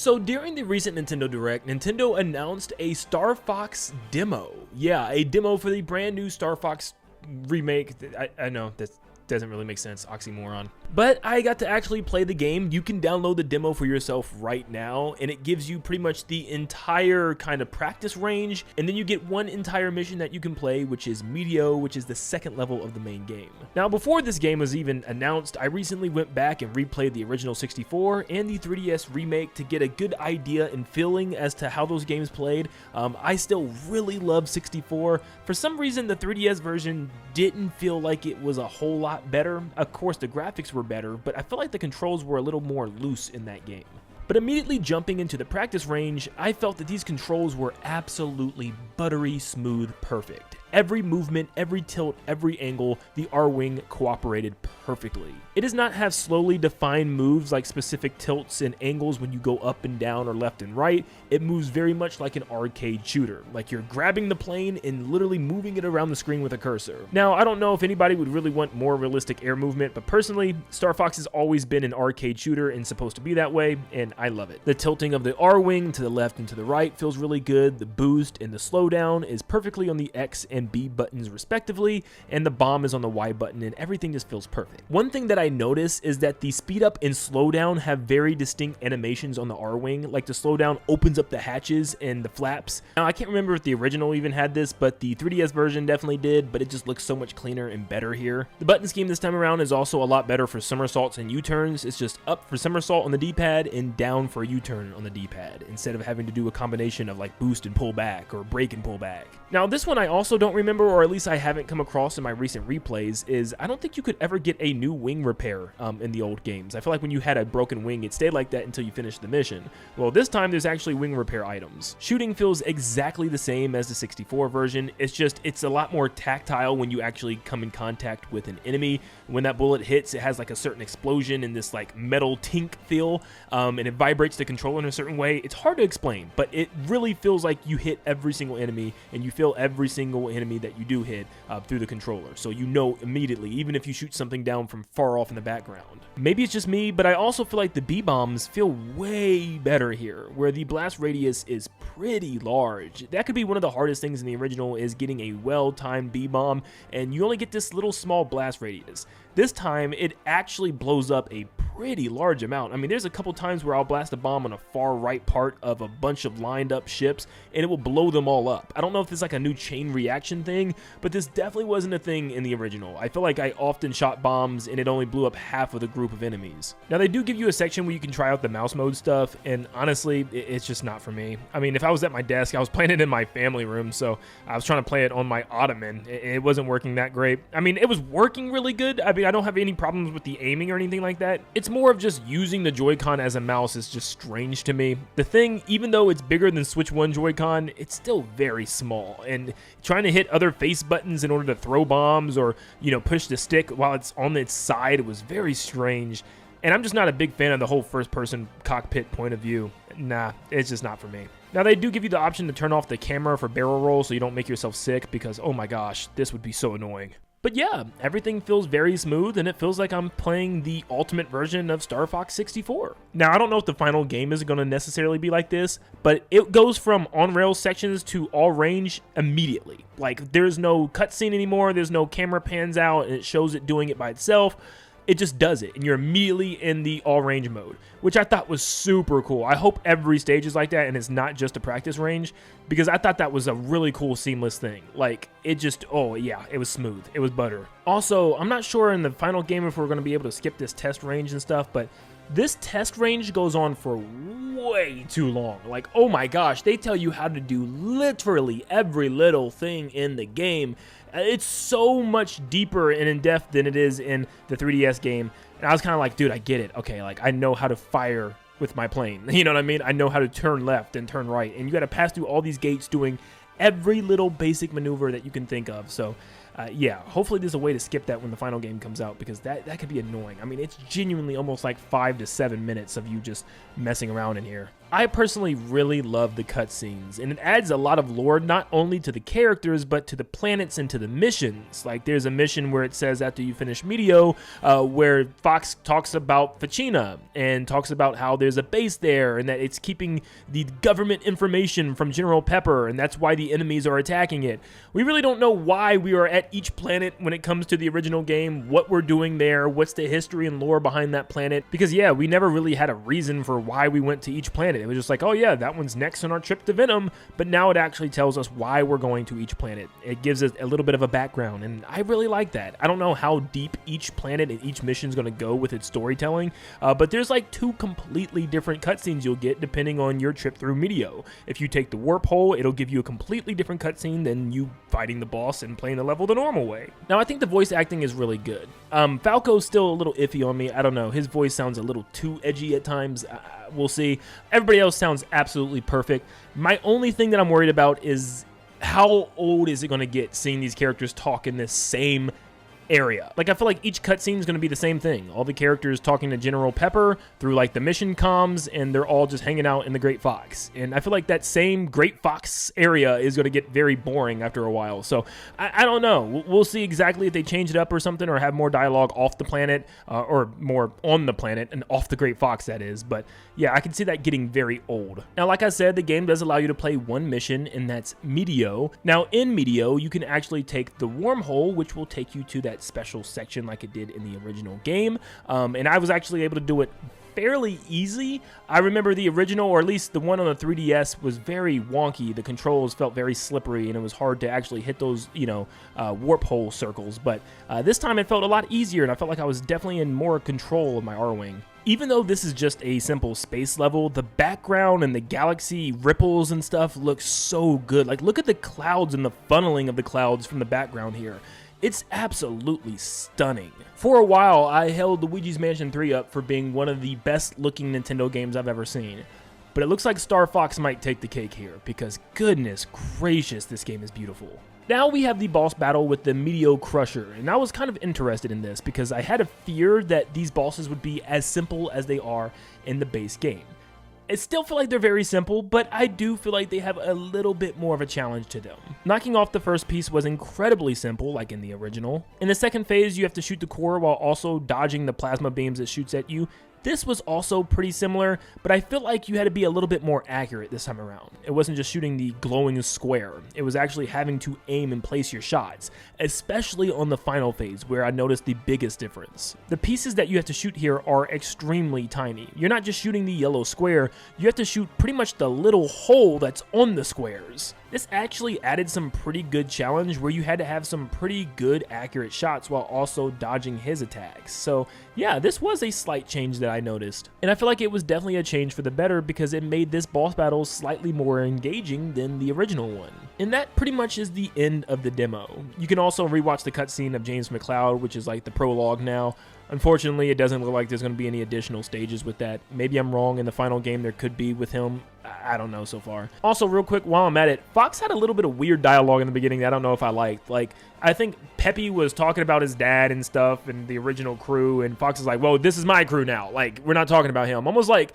So during the recent Nintendo Direct, Nintendo announced a Star Fox demo. Yeah, a demo for the brand new Star Fox remake. I know that doesn't really make sense, oxymoron. But I got to actually play the game. You can download the demo for yourself right now, and it gives you pretty much the entire kind of practice range, and then you get one entire mission that you can play, which is Meteo, which is the second level of the main game. Now, before this game was even announced, I recently went back and replayed the original 64 and the 3DS remake to get a good idea and feeling as to how those games played. I still really love 64. For some reason, the 3DS version didn't feel like it was a whole lot better. Of course, the graphics were better, but I felt like the controls were a little more loose in that game. But immediately jumping into the practice range, I felt that these controls were absolutely buttery smooth perfect. Every movement, every tilt, every angle, the R-Wing cooperated perfectly. It does not have slowly defined moves like specific tilts and angles when you go up and down or left and right. It moves very much like an arcade shooter, like you're grabbing the plane and literally moving it around the screen with a cursor. Now, I don't know if anybody would really want more realistic air movement, but personally, Star Fox has always been an arcade shooter and supposed to be that way, and I love it. The tilting of the R-Wing to the left and to the right feels really good. The boost and the slowdown is perfectly on the X and B buttons respectively, and the bomb is on the Y button, and everything just feels perfect. One thing that I notice is that the speed up and slowdown have very distinct animations on the R-Wing. Like the slowdown opens up the hatches and the flaps. Now, I can't remember if the original even had this, but the 3DS version definitely did, but it just looks so much cleaner and better here. The button scheme this time around is also a lot better for somersaults and U-turns. It's just up for somersault on the D-pad and down for a U-turn on the D-pad, instead of having to do a combination of like boost and pull back or brake and pull back. Now, this one I also don't remember, or at least I haven't come across in my recent replays, is I don't think you could ever get a new wing repair in the old games. I feel like when you had a broken wing, it stayed like that until you finished the mission. Well, this time there's actually wing repair items. Shooting feels exactly the same as the 64 version. It's a lot more tactile when you actually come in contact with an enemy. When that bullet hits, it has like a certain explosion and this like metal tink feel, and it vibrates the controller in a certain way. It's hard to explain, but it really feels like you hit every single enemy, and you feel every single enemy that you do hit through the controller, so you know immediately, even if you shoot something down from far off in the background. Maybe it's just me, but I also feel like the B-bombs feel way better here, where the blast radius is pretty large. That could be one of the hardest things in the original, is getting a well-timed B-bomb, and you only get this little small blast radius. This time, it actually blows up a pretty large amount. I mean, there's a couple times where I'll blast a bomb on a far right part of a bunch of lined up ships, and it will blow them all up. I don't know if it's like a new chain reaction thing, but this definitely wasn't a thing in the original. I feel like I often shot bombs, and it only blew up half of the group of enemies. Now, they do give you a section where you can try out the mouse mode stuff, and honestly, it's just not for me. I mean, if I was at my desk, I was playing it in my family room, so I was trying to play it on my ottoman. It wasn't working that great. I mean, it was working really good. I mean, I don't have any problems with the aiming or anything like that. It's more of just using the Joy-Con as a mouse is just strange to me. The thing, even though it's bigger than Switch 1 Joy-Con, it's still very small, and trying to hit other face buttons in order to throw bombs or, you know, push the stick while it's on its side was very strange. And I'm just not a big fan of the whole first-person cockpit point of view. Nah, it's just not for me. Now, they do give you the option to turn off the camera for barrel roll so you don't make yourself sick, because, oh my gosh, this would be so annoying. But yeah, everything feels very smooth, and it feels like I'm playing the ultimate version of Star Fox 64. Now, I don't know if the final game is going to necessarily be like this, but it goes from on-rail sections to all-range immediately. Like, there's no cutscene anymore, there's no camera pans out, and it shows it doing it by itself. It just does it, and you're immediately in the all-range mode, which I thought was super cool. I hope every stage is like that, and it's not just a practice range, because I thought that was a really cool, seamless thing. Like, it just, oh yeah, it was smooth. It was butter. Also, I'm not sure in the final game if we're going to be able to skip this test range and stuff, but this test range goes on for way too long. Like, oh my gosh, they tell you how to do literally every little thing in the game. It's so much deeper and in-depth than it is in the 3DS game. And I was kind of like, dude, I get it. Okay, like, I know how to fire with my plane. You know what I mean? I know how to turn left and turn right. And you got to pass through all these gates doing every little basic maneuver that you can think of. So, yeah, hopefully there's a way to skip that when the final game comes out, because that could be annoying. I mean, it's genuinely almost like 5 to 7 minutes of you just messing around in here. I personally really love the cutscenes, and it adds a lot of lore not only to the characters but to the planets and to the missions. Like there's a mission where it says after you finish Medio, where Fox talks about Fachina and talks about how there's a base there and that it's keeping the government information from General Pepper, and that's why the enemies are attacking it. We really don't know why we are at each planet when it comes to the original game, what we're doing there, what's the history and lore behind that planet, because yeah, we never really had a reason for why we went to each planet. It was just like, oh yeah, that one's next on our trip to Venom, but now it actually tells us why we're going to each planet. It gives us a little bit of a background, and I really like that. I don't know how deep each planet and each mission is going to go with its storytelling, but there's like 2 completely different cutscenes you'll get depending on your trip through Medio. If you take the warp hole, it'll give you a completely different cutscene than you fighting the boss and playing the level the normal way. Now, I think the voice acting is really good. Falco's still a little iffy on me. I don't know. His voice sounds a little too edgy at times. We'll see. Everybody else sounds absolutely perfect. My only thing that I'm worried about is how old is it going to get seeing these characters talk in this same area. Like, I feel like each cutscene is going to be the same thing. All the characters talking to General Pepper through like the mission comms, and they're all just hanging out in the Great Fox. And I feel like that same Great Fox area is going to get very boring after a while. So I don't know. We'll see exactly if they change it up or something, or have more dialogue off the planet, or more on the planet and off the Great Fox, that is. But yeah, I can see that getting very old. Now, like I said, the game does allow you to play one mission, and that's Medio. Now, in Medio, you can actually take the wormhole, which will take you to that special section like it did in the original game, and I was actually able to do it fairly easy. I remember the original, or at least the one on the 3DS, was very wonky. The controls felt very slippery, and it was hard to actually hit those, warp hole circles, but this time it felt a lot easier, and I felt like I was definitely in more control of my R-Wing. Even though this is just a simple space level, the background and the galaxy ripples and stuff look so good. Like, look at the clouds and the funneling of the clouds from the background here. It's absolutely stunning. For a while, I held Luigi's Mansion 3 up for being one of the best looking Nintendo games I've ever seen. But it looks like Star Fox might take the cake here, because goodness gracious, this game is beautiful. Now we have the boss battle with the Meteor Crusher, and I was kind of interested in this because I had a fear that these bosses would be as simple as they are in the base game. I still feel like they're very simple, but I do feel like they have a little bit more of a challenge to them. Knocking off the first piece was incredibly simple, like in the original. In the second phase, you have to shoot the core while also dodging the plasma beams it shoots at you. This was also pretty similar, but I feel like you had to be a little bit more accurate this time around. It wasn't just shooting the glowing square. It was actually having to aim and place your shots, especially on the final phase where I noticed the biggest difference. The pieces that you have to shoot here are extremely tiny. You're not just shooting the yellow square, you have to shoot pretty much the little hole that's on the squares. This actually added some pretty good challenge where you had to have some pretty good accurate shots while also dodging his attacks. So yeah, this was a slight change that I noticed. And I feel like it was definitely a change for the better because it made this boss battle slightly more engaging than the original one. And that pretty much is the end of the demo. You can also rewatch the cutscene of James McCloud, which is like the prologue now. Unfortunately, it doesn't look like there's going to be any additional stages with that. Maybe I'm wrong. In the final game, there could be with him. I don't know so far. Also, real quick, while I'm at it, Fox had a little bit of weird dialogue in the beginning that I don't know if I liked. Like, I think Peppy was talking about his dad and stuff and the original crew, and Fox is like, well, this is my crew now. Like, we're not talking about him. Almost like,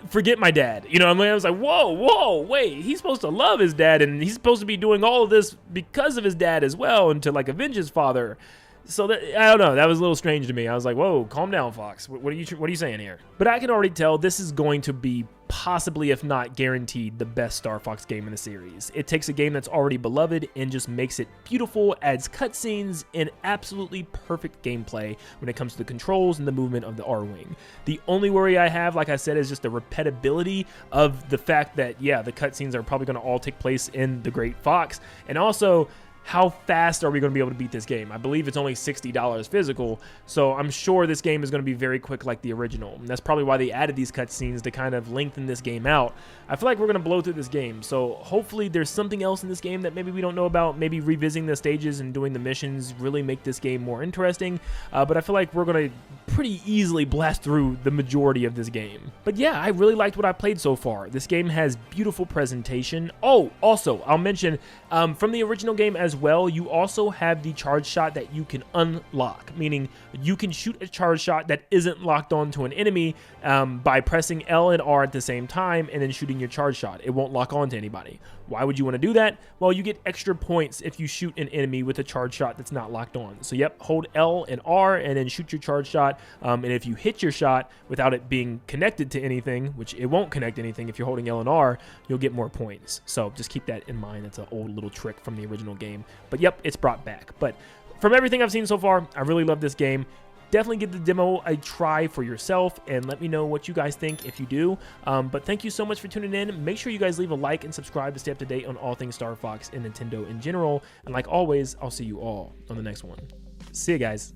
forget my dad. You know what I mean? I was like, whoa, wait. He's supposed to love his dad, and he's supposed to be doing all of this because of his dad as well, and to, like, avenge his father. So that, I don't know, that was a little strange to me. I was like, whoa, calm down, Fox. What are you saying here? But I can already tell this is going to be possibly, if not guaranteed, the best Star Fox game in the series. It takes a game that's already beloved and just makes it beautiful, adds cutscenes, and absolutely perfect gameplay when it comes to the controls and the movement of the R-Wing. The only worry I have, like I said, is just the repetibility of the fact that, yeah, the cutscenes are probably going to all take place in the Great Fox, and also how fast are we going to be able to beat this game? I believe it's only $60 physical, so I'm sure this game is going to be very quick like the original. And that's probably why they added these cutscenes to kind of lengthen this game out. I feel like we're going to blow through this game, so hopefully there's something else in this game that maybe we don't know about. Maybe revisiting the stages and doing the missions really make this game more interesting, but I feel like we're going to pretty easily blast through the majority of this game. But yeah, I really liked what I played so far. This game has beautiful presentation. Oh, also, I'll mention from the original game as as well, you also have the charge shot that you can unlock, meaning you can shoot a charge shot that isn't locked onto an enemy by pressing L and R at the same time and then shooting your charge shot. It won't lock onto anybody. Why would you want to do that? Well, you get extra points if you shoot an enemy with a charge shot that's not locked on. So yep, hold L and R and then shoot your charge shot. And if you hit your shot without it being connected to anything, which it won't connect anything if you're holding L and R, you'll get more points. So just keep that in mind. It's an old little trick from the original game. But yep, it's brought back. But from everything I've seen so far, I really love this game. Definitely give the demo a try for yourself and let me know what you guys think if you do. But thank you so much for tuning in. Make sure you guys leave a like and subscribe to stay up to date on all things Star Fox and Nintendo in general. And like always, I'll see you all on the next one. See you guys.